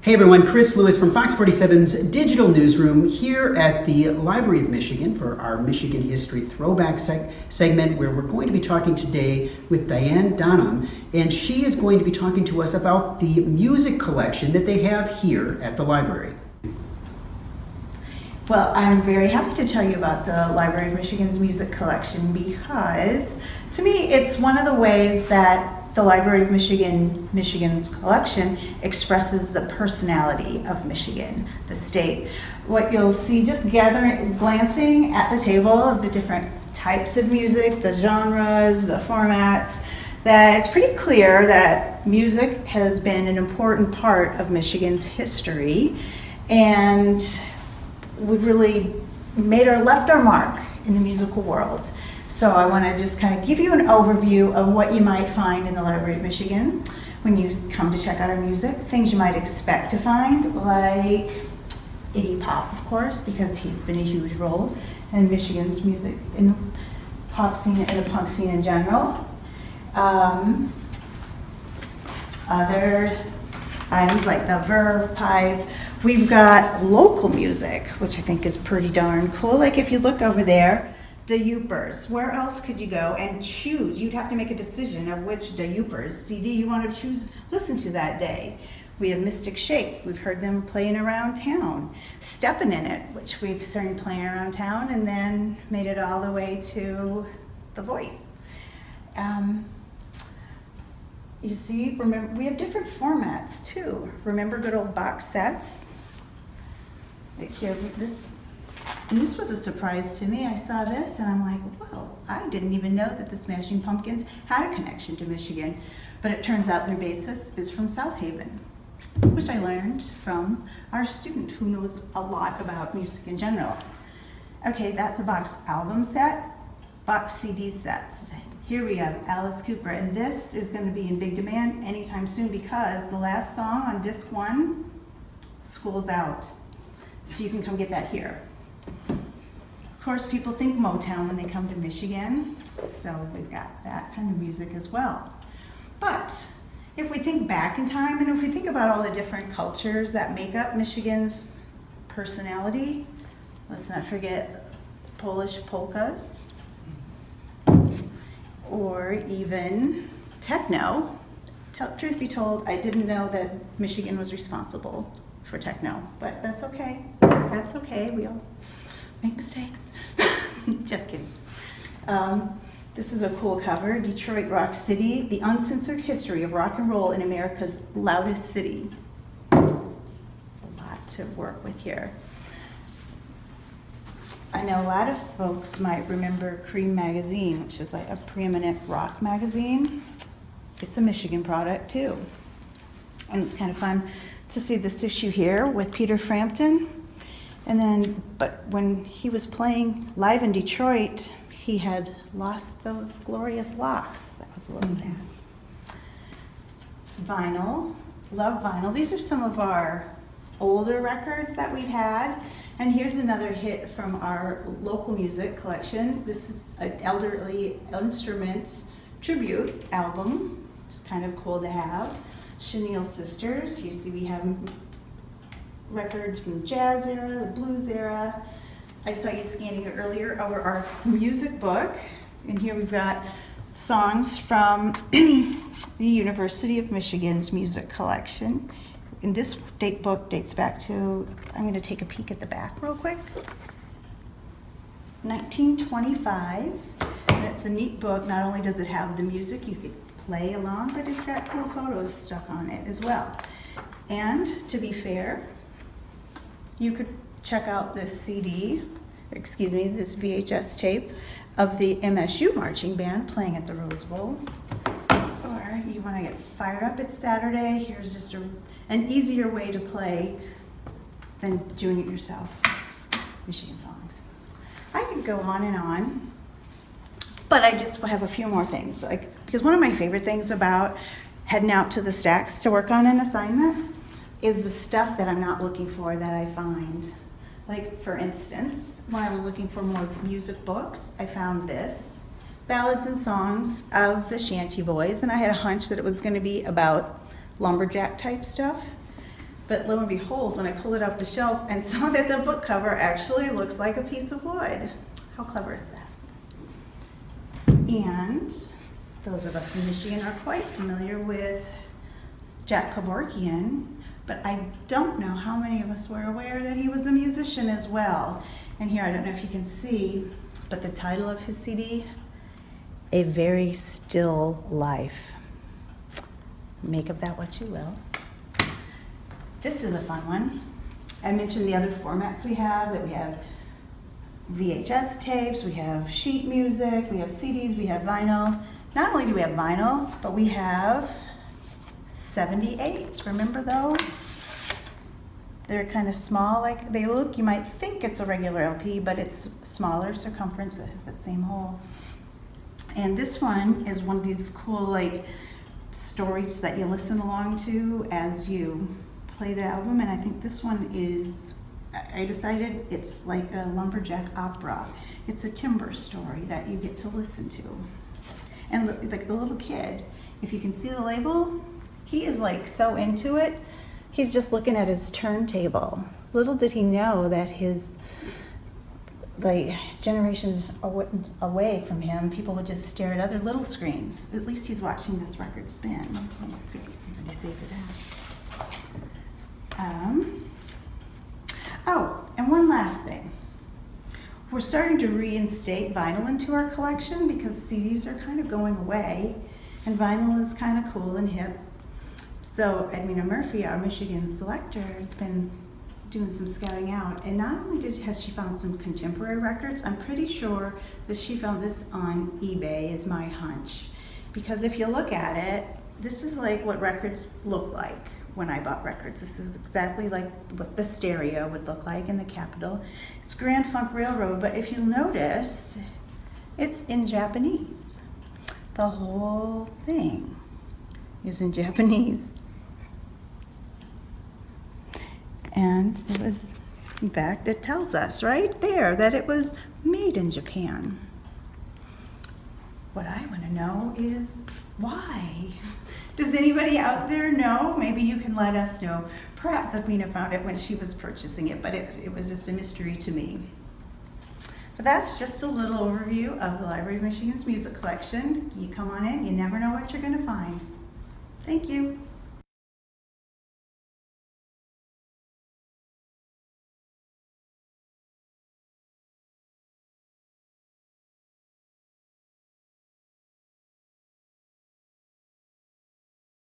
Hey everyone, Chris Lewis from Fox 47's Digital Newsroom here at the Library of Michigan for our Michigan History Throwback segment, where we're going to be talking today with Diane Donham, and she is going to be talking to us about the music collection that they have here at the library. Well, I'm very happy to tell you about the Library of Michigan's music collection because, to me, it's one of the ways that the Library of Michigan's collection expresses the personality of Michigan, the state. What you'll see just glancing at the table of the different types of music, the genres, the formats, that it's pretty clear that music has been an important part of Michigan's history, and we've really left our mark in the musical world. So I want to just kind of give you an overview of what you might find in the Library of Michigan when you come to check out our music. Things you might expect to find, like Iggy Pop, of course, because he's been a huge role in Michigan's music, in the pop scene and the punk scene in general. Other items like the Verve Pipe. We've got local music, which I think is pretty darn cool. Like if you look over there, the Yoopers. Where else could you go and choose? You'd have to make a decision of which the Yoopers CD you want to listen to that day. We have Mystic Shake. We've heard them playing around town. Steppin' in It, which we've started playing around town and then made it all the way to The Voice. You see, remember, we have different formats too. Remember good old box sets? Like here, this was a surprise to me. I saw this and I'm like, whoa, I didn't even know that the Smashing Pumpkins had a connection to Michigan. But it turns out their bassist is from South Haven, which I learned from our student who knows a lot about music in general. Okay, that's a boxed album set, box CD sets. Here we have Alice Cooper, and this is going to be in big demand anytime soon because the last song on disc 1, School's Out. So you can come get that here. Of course, people think Motown when they come to Michigan, so we've got that kind of music as well. But if we think back in time, and if we think about all the different cultures that make up Michigan's personality, let's not forget Polish polkas, or even techno. Truth be told, I didn't know that Michigan was responsible for techno, but that's okay. That's okay, we all make mistakes. Just kidding. This is a cool cover, Detroit Rock City, the uncensored history of rock and roll in America's loudest city. There's a lot to work with here. I know a lot of folks might remember Cream magazine, which is like a preeminent rock magazine. It's a Michigan product too. And it's kind of fun to see this issue here with Peter Frampton. But when he was playing live in Detroit, he had lost those glorious locks. That was a little sad. Vinyl, love vinyl. These are some of our older records that we've had. And here's another hit from our local music collection. This is an Elderly Instruments tribute album. It's kind of cool to have. Chenille Sisters. You see we have records from the jazz era, the blues era. I saw you scanning it earlier over our music book. And here we've got songs from the University of Michigan's music collection. And this book dates back to, I'm going to take a peek at the back real quick, 1925. And it's a neat book. Not only does it have the music you could play along, but it's got cool photos stuck on it as well. And to be fair, you could check out this this VHS tape of the MSU marching band playing at the Rose Bowl. Or you want to get fired up, it's Saturday. Here's just an easier way to play than doing it yourself. Michigan songs. I could go on, but I just have a few more things. Because one of my favorite things about heading out to the stacks to work on an assignment is the stuff that I'm not looking for that I find. Like, for instance, when I was looking for more music books, I found this, Ballads and Songs of the Shanty Boys, and I had a hunch that it was going to be about lumberjack type stuff. But lo and behold, when I pulled it off the shelf and saw that the book cover actually looks like a piece of wood. How clever is that? And those of us in Michigan are quite familiar with Jack Kevorkian, but I don't know how many of us were aware that he was a musician as well. And here, I don't know if you can see, but the title of his CD, A Very Still Life. Make of that what you will. This is a fun one. I mentioned the other formats we have, that we have VHS tapes, we have sheet music, we have CDs, we have vinyl. Not only do we have vinyl, but we have 78s. Remember those? They're kind of small, like they look. You might think it's a regular LP, but it's smaller circumference. It has that same hole. And this one is one of these cool, like, stories that you listen along to as you play the album. And I think this one is, I decided it's like a lumberjack opera. It's a timber story that you get to listen to. And like the little kid, if you can see the label, he is like so into it. He's just looking at his turntable. Little did he know that his, like, generations away from him, people would just stare at other little screens. At least he's watching this record spin. Oh, could be somebody say for that. Oh, and one last thing. We're starting to reinstate vinyl into our collection because CDs are kind of going away, and vinyl is kind of cool and hip. So Edmina Murphy, our Michigan selector, has been doing some scouting out, and not only has she found some contemporary records, I'm pretty sure that she found this on eBay, is my hunch. Because if you look at it, this is like what records look like when I bought records. This is exactly like what the stereo would look like in the Capitol. It's Grand Funk Railroad, but if you'll notice, it's in Japanese. The whole thing is in Japanese. And it was, in fact, it tells us right there that it was made in Japan. What I want to know is why? Does anybody out there know? Maybe you can let us know. Perhaps Edwina found it when she was purchasing it, but it was just a mystery to me. But that's just a little overview of the Library of Michigan's music collection. You come on in, you never know what you're going to find. Thank you.